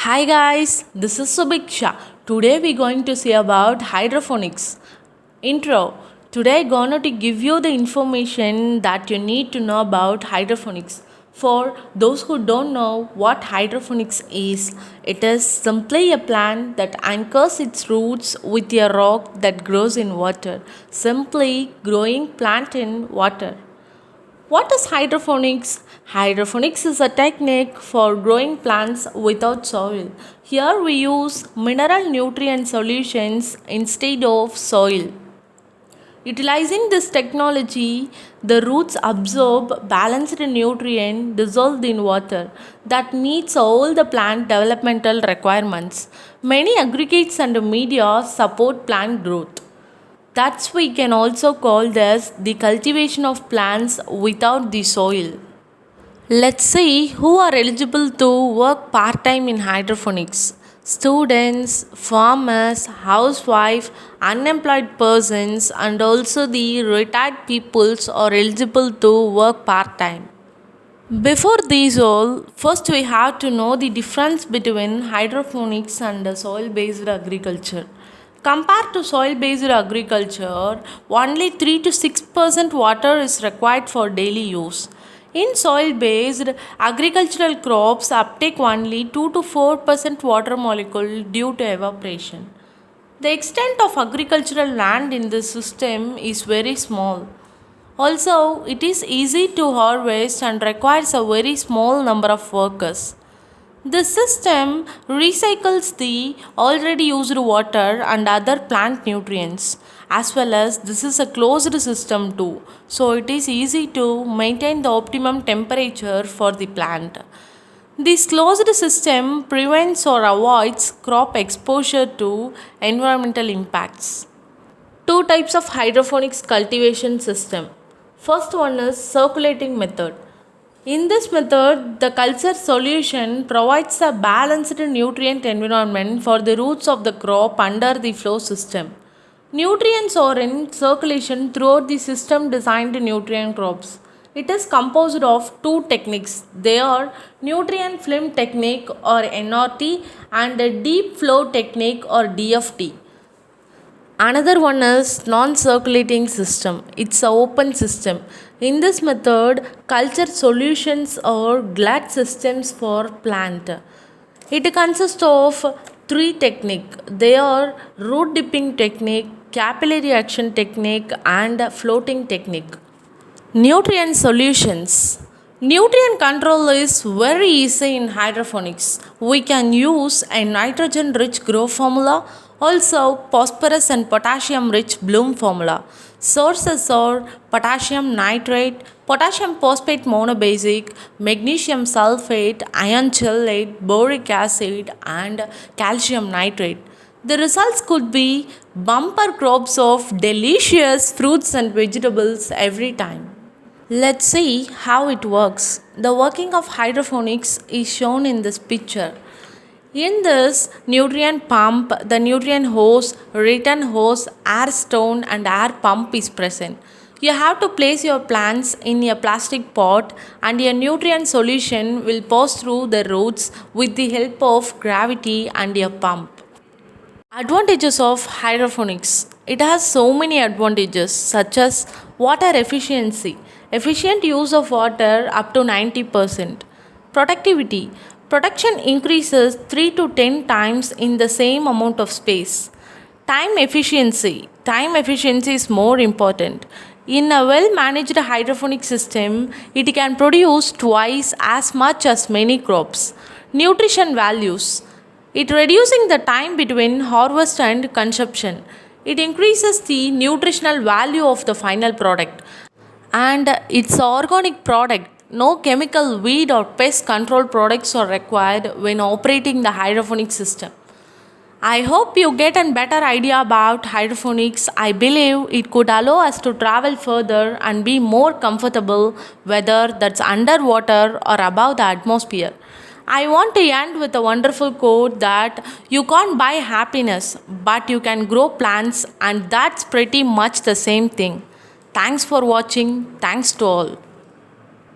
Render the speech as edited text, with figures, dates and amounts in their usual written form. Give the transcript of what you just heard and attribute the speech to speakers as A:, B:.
A: Hi guys, this is Subiksha. Today we're going to see about hydroponics. Intro. Today going to give you the information that you need to know about hydroponics. For those who don't know what hydroponics is, it is simply a plant that anchors its roots with a rock that grows in water. Simply growing plant in water. What is hydroponics? Hydroponics is a technique for growing plants without soil. Here we use mineral nutrient solutions instead of soil. Utilizing this technology, the roots absorb balanced nutrient dissolved in water that meets all the plant developmental requirements. Many aggregates and media support plant growth. That's we can also call this the cultivation of plants without the soil. Let's see who are eligible to work part-time in hydroponics. Students, farmers, housewives, unemployed persons and also the retired peoples are eligible to work part-time. Before these all, first we have to know the difference between hydroponics and soil-based agriculture. Compared to soil-based agriculture, only 3 to 6% water is required for daily use. In soil-based, agricultural crops uptake only 2 to 4% water molecule due to evaporation. The extent of agricultural land in this system is very small. Also, it is easy to harvest and requires a very small number of workers. This system recycles the already used water and other plant nutrients, as well as this is a closed system too, so it is easy to maintain the optimum temperature for the plant. This closed system prevents or avoids crop exposure to environmental impacts. Two types of hydroponics cultivation system. First one is circulating method. In this method, the culture solution provides a balanced nutrient environment for the roots of the crop under the flow system. Nutrients are in circulation throughout the system designed nutrient crops. It is composed of two techniques. They are nutrient film technique or NRT and a deep flow technique or DFT. Another one is non-circulating system. It's a open system. In this method, culture solutions are glut systems for plant. It consists of three techniques. They are root dipping technique, capillary action technique, and floating technique. Nutrient solutions. Nutrient control is very easy in hydroponics. We can use a nitrogen rich grow formula, also phosphorus and potassium rich bloom formula. Sources are potassium nitrate, potassium phosphate monobasic, magnesium sulfate, iron chelate, boric acid, and calcium nitrate. The results could be bumper crops of delicious fruits and vegetables every time. Let's see how it works. The working of hydroponics is shown in this picture. In this nutrient pump, the nutrient hose, return hose, air stone and air pump is present. You have to place your plants in a plastic pot and your nutrient solution will pass through the roots with the help of gravity and a pump. Advantages of hydroponics. It has so many advantages such as water efficiency, efficient use of water up to 90%. Productivity. Production increases 3 to 10 times in the same amount of space. Time efficiency. Time efficiency is more important. In a well managed hydroponic system, it can produce twice as much as many crops. Nutrition values. It reducing the time between harvest and consumption. It increases the nutritional value of the final product. And it's organic product. No chemical weed or pest control products are required when operating the hydroponic system. I hope you get a better idea about hydroponics. I believe it could allow us to travel further and be more comfortable, whether that's underwater or above the atmosphere. I want to end with a wonderful quote that you can't buy happiness, but you can grow plants, and that's pretty much the same thing. Thanks for watching. Thanks to all.